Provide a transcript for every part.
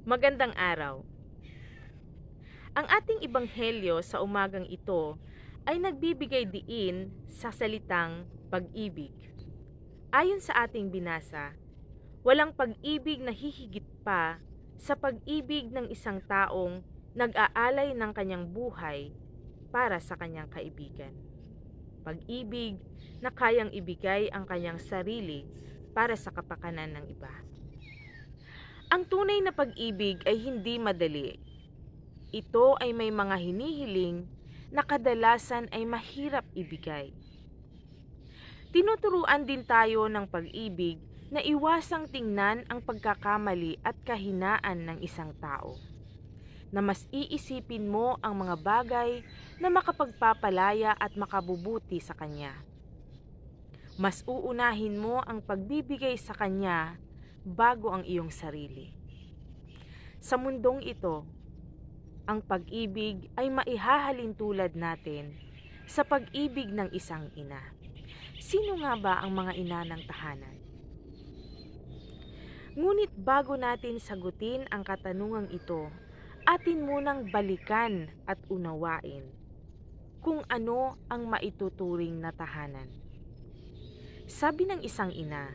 Magandang araw. Ang ating ebanghelyo sa umagang ito ay nagbibigay diin sa salitang pag-ibig. Ayon sa ating binasa, walang pag-ibig na hihigit pa sa pag-ibig ng isang taong nag-aalay ng kanyang buhay para sa kanyang kaibigan. Pag-ibig na kayang ibigay ang kanyang sarili para sa kapakanan ng iba. Ang tunay na pag-ibig ay hindi madali. Ito ay may mga hinihiling na kadalasan ay mahirap ibigay. Tinuturuan din tayo ng pag-ibig na iwasang tingnan ang pagkakamali at kahinaan ng isang tao. Na mas iisipin mo ang mga bagay na makapagpapalaya at makabubuti sa kanya. Mas uunahin mo ang pagbibigay sa kanya bago ang iyong sarili. Sa mundong ito, ang pag-ibig ay maihahalin tulad natin sa pag-ibig ng isang ina. Sino nga ba ang mga ina ng tahanan? Ngunit bago natin sagutin ang katanungang ito, atin munang balikan at unawain kung ano ang maituturing na tahanan. Sabi ng isang ina,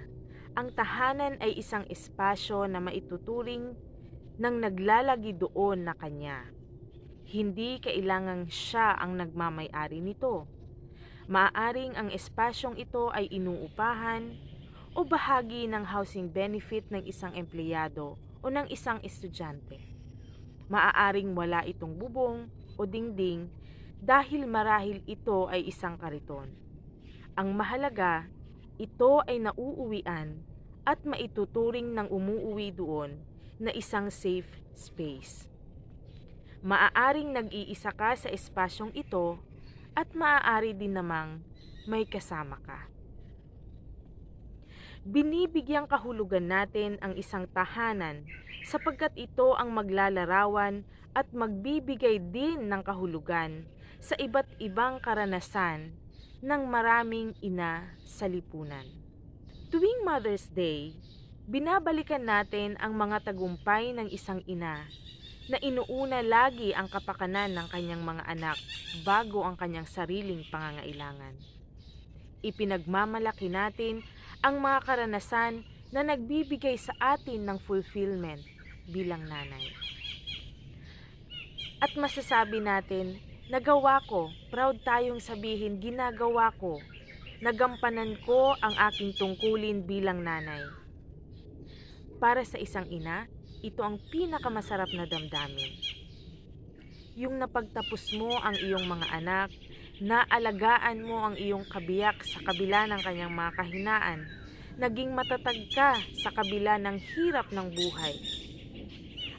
ang tahanan ay isang espasyo na maituturing ng naglalagi doon na kanya. Hindi kailangang siya ang nagmamay-ari nito. Maaaring ang espasyong ito ay inuupahan o bahagi ng housing benefit ng isang empleyado o ng isang estudyante. Maaaring wala itong bubong o dingding dahil marahil ito ay isang kariton. Ang mahalaga, ito ay nauuwian at maituturing ng umuuwi doon na isang safe space. Maaaring nag-iisa ka sa espasyong ito at maaari din namang may kasama ka. Binibigyang kahulugan natin ang isang tahanan sapagkat ito ang maglalarawan at magbibigay din ng kahulugan sa iba't ibang karanasan ng maraming ina sa lipunan. Tuwing Mother's Day, binabalikan natin ang mga tagumpay ng isang ina na inuuna lagi ang kapakanan ng kanyang mga anak bago ang kanyang sariling pangangailangan. Ipinagmamalaki natin ang mga karanasan na nagbibigay sa atin ng fulfillment bilang nanay. At masasabi natin, nagawa ko, proud tayong sabihin, ginagawa ko, nagampanan ko ang aking tungkulin bilang nanay. Para sa isang ina, ito ang pinakamasarap na damdamin. Yung napagtapos mo ang iyong mga anak, naalagaan mo ang iyong kabiyak sa kabila ng kanyang mga kahinaan, naging matatag ka sa kabila ng hirap ng buhay.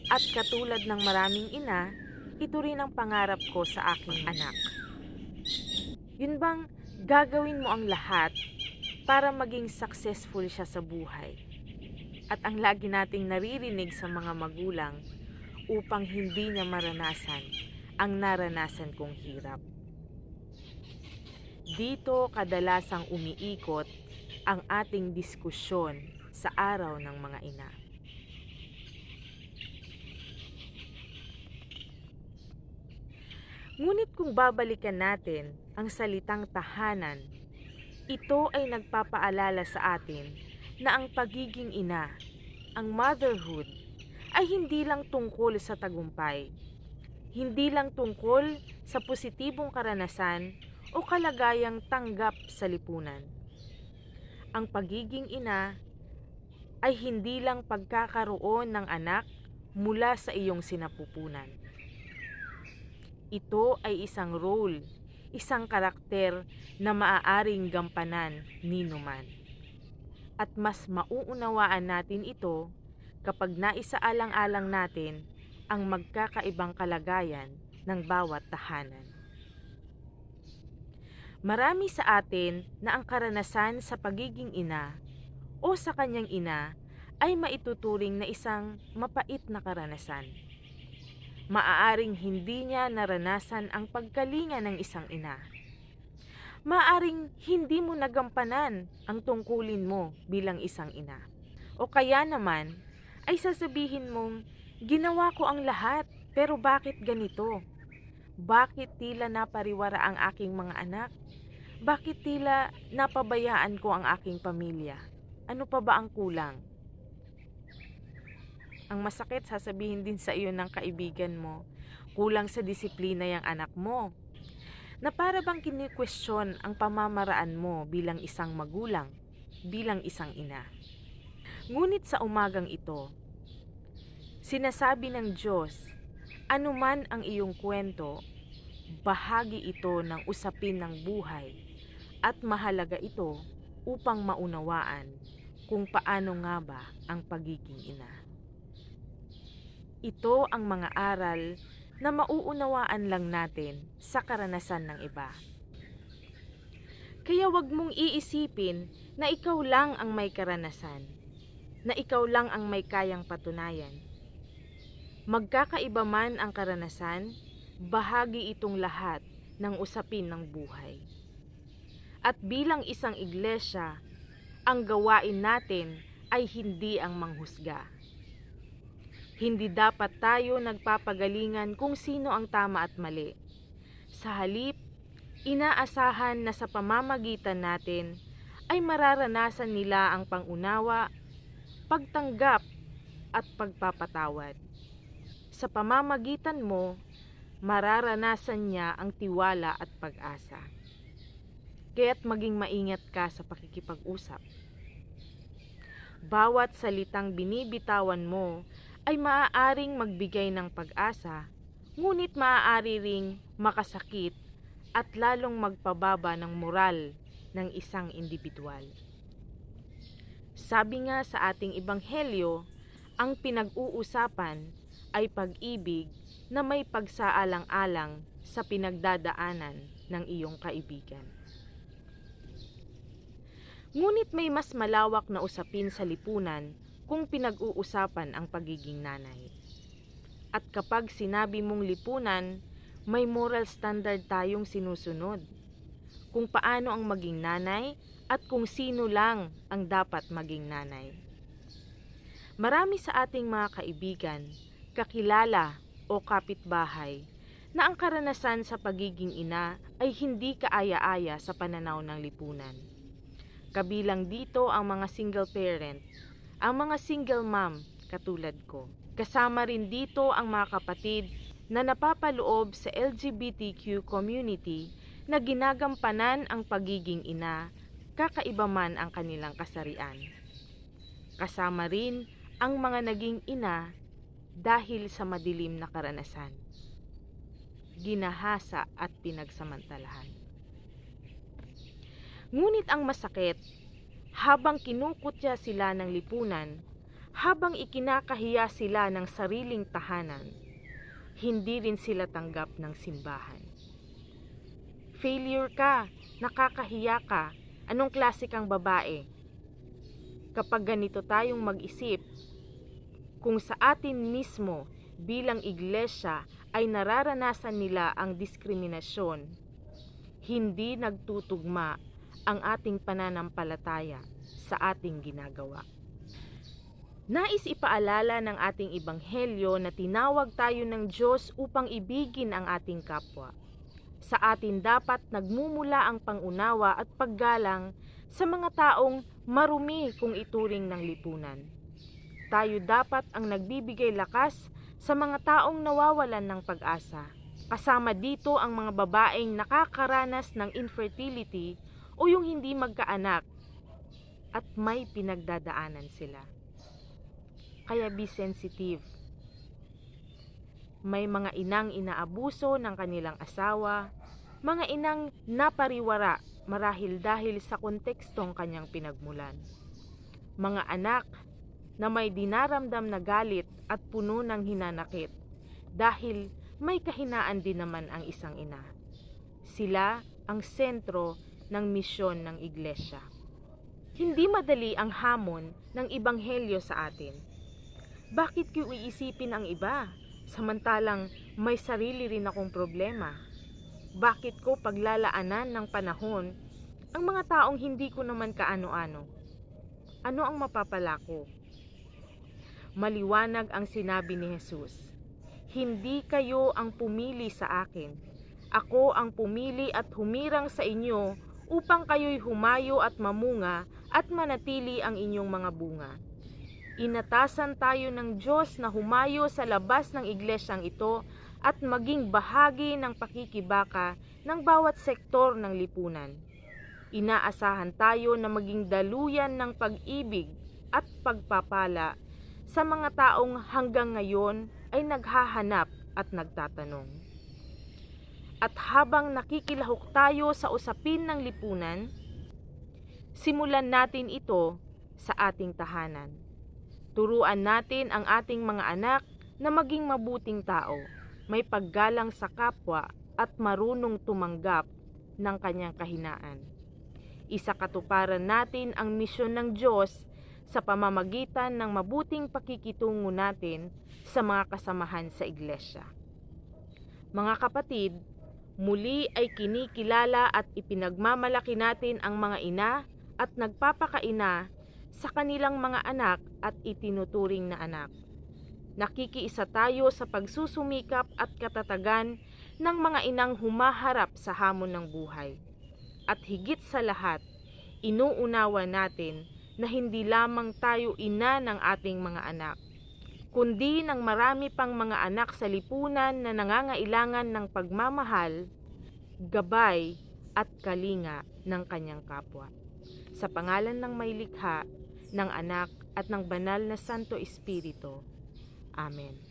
At katulad ng maraming ina, ito rin ang pangarap ko sa aking anak. Yun bang gagawin mo ang lahat para maging successful siya sa buhay? At ang lagi nating naririnig sa mga magulang upang hindi niya maranasan ang naranasan kong hirap. Dito kadalasang umiikot ang ating diskusyon sa araw ng mga ina. Ngunit kung babalikan natin ang salitang tahanan, ito ay nagpapaalala sa atin na ang pagiging ina, ang motherhood, ay hindi lang tungkol sa tagumpay. Hindi lang tungkol sa positibong karanasan o kalagayang tanggap sa lipunan. Ang pagiging ina ay hindi lang pagkakaroon ng anak mula sa iyong sinapupunan. Ito ay isang role, isang karakter na maaaring gampanan ninuman. At mas mauunawaan natin ito kapag naisaalang-alang natin ang magkakaibang kalagayan ng bawat tahanan. Marami sa atin na ang karanasan sa pagiging ina o sa kanyang ina ay maituturing na isang mapait na karanasan. Maaaring hindi niya naranasan ang pagkalinga ng isang ina. Maaring hindi mo nagampanan ang tungkulin mo bilang isang ina. O kaya naman ay sasabihin mong Ginawa ko ang lahat, pero bakit ganito? Bakit tila napariwara ang aking mga anak? Bakit tila napabayaan ko ang aking pamilya? Ano pa ba ang kulang? Ang masakit, sasabihin din sa iyo ng kaibigan mo, kulang sa disiplina yung anak mo, na para bang kini-question ang pamamaraan mo bilang isang magulang, bilang isang ina. Ngunit sa umagang ito, sinasabi ng Diyos, anuman ang iyong kwento, bahagi ito ng usapin ng buhay at mahalaga ito upang maunawaan kung paano nga ba ang pagiging ina. Ito ang mga aral na mauunawaan lang natin sa karanasan ng iba. Kaya wag mong iisipin na ikaw lang ang may karanasan, na ikaw lang ang may kayang patunayan. Magkakaiba man ang karanasan, bahagi itong lahat ng usapin ng buhay. At bilang isang iglesia, ang gawain natin ay hindi ang manghusga. Hindi dapat tayo nagpapagalingan kung sino ang tama at mali. Sa halip, inaasahan na sa pamamagitan natin ay mararanasan nila ang pangunawa, pagtanggap at pagpapatawad. Sa pamamagitan mo, mararanasan niya ang tiwala at pag-asa. Kaya't maging maingat ka sa pakikipag-usap. Bawat salitang binibitawan mo ay maaaring magbigay ng pag-asa, ngunit maaari ring makasakit at lalong magpababa ng moral ng isang individual. Sabi nga sa ating ebanghelyo, ang pinag-uusapan ay pag-ibig na may pagsaalang-alang sa pinagdadaanan ng iyong kaibigan. Ngunit may mas malawak na usapin sa lipunan kung pinag-uusapan ang pagiging nanay. At kapag sinabi mong lipunan, may moral standard tayong sinusunod. Kung paano ang maging nanay at kung sino lang ang dapat maging nanay. Marami sa ating mga kaibigan, kakilala o kapitbahay na ang karanasan sa pagiging ina ay hindi kaaya-aya sa pananaw ng lipunan. Kabilang dito ang mga single parent, ang mga single mom katulad ko. Kasama rin dito ang mga kapatid na napapaloob sa LGBTQ community na ginagampanan ang pagiging ina, kakaiba man ang kanilang kasarian. Kasama rin ang mga naging ina dahil sa madilim na karanasan, ginahasa at pinagsamantalahan. Ngunit ang masakit, habang kinukutya sila ng lipunan, habang ikinakahiya sila ng sariling tahanan, hindi rin sila tanggap ng simbahan. Failure ka, nakakahiya ka, anong klase kang babae? Kapag ganito tayong mag-isip, kung sa atin mismo bilang iglesia ay nararanasan nila ang diskriminasyon, hindi nagtutugma ang ating pananampalataya sa ating ginagawa. Nais ipaalala ng ating ebanghelyo na tinawag tayo ng Diyos upang ibigin ang ating kapwa. Sa atin dapat nagmumula ang pangunawa at paggalang sa mga taong marumi kung ituring ng lipunan. Tayo dapat ang nagbibigay lakas sa mga taong nawawalan ng pag-asa. Kasama dito ang mga babaeng nakakaranas ng infertility o yung hindi magkaanak at may pinagdadaanan sila. Kaya be sensitive. May mga inang inaabuso ng kanilang asawa, mga inang napariwara marahil dahil sa kontekstong kanyang pinagmulan. Mga anak na may dinaramdam na galit at puno ng hinanakit dahil may kahinaan din naman ang isang ina. Sila ang sentro ng misyon ng iglesia. Hindi madali ang hamon ng ebanghelyo sa atin. Bakit ko iisipin ang iba, samantalang may sarili rin akong problema? Bakit ko paglalaanan ng panahon ang mga taong hindi ko naman kaano-ano? Ano ang mapapala ko? Maliwanag ang sinabi ni Jesus, "Hindi kayo ang pumili sa akin. Ako ang pumili at humirang sa inyo upang kayo'y humayo at mamunga at manatili ang inyong mga bunga." Inatasan tayo ng Diyos na humayo sa labas ng iglesyang ito at maging bahagi ng pakikibaka ng bawat sektor ng lipunan. Inaasahan tayo na maging daluyan ng pag-ibig at pagpapala sa mga taong hanggang ngayon ay naghahanap at nagtatanong. At habang nakikilahok tayo sa usapin ng lipunan, simulan natin ito sa ating tahanan. Turuan natin ang ating mga anak na maging mabuting tao, may paggalang sa kapwa at marunong tumanggap ng kanyang kahinaan. Isakatuparan natin ang misyon ng Diyos sa pamamagitan ng mabuting pakikitungo natin sa mga kasamahan sa iglesia. Mga kapatid, muli ay kinikilala at ipinagmamalaki natin ang mga ina at nagpapakaina sa kanilang mga anak at itinuturing na anak. Nakikiisa tayo sa pagsusumikap at katatagan ng mga inang humaharap sa hamon ng buhay. At higit sa lahat, inuunawa natin na hindi lamang tayo ina ng ating mga anak, kundi ng marami pang mga anak sa lipunan na nangangailangan ng pagmamahal, gabay at kalinga ng kanyang kapwa. Sa pangalan ng Maylikha, ng Anak at ng Banal na Santo Espiritu. Amen.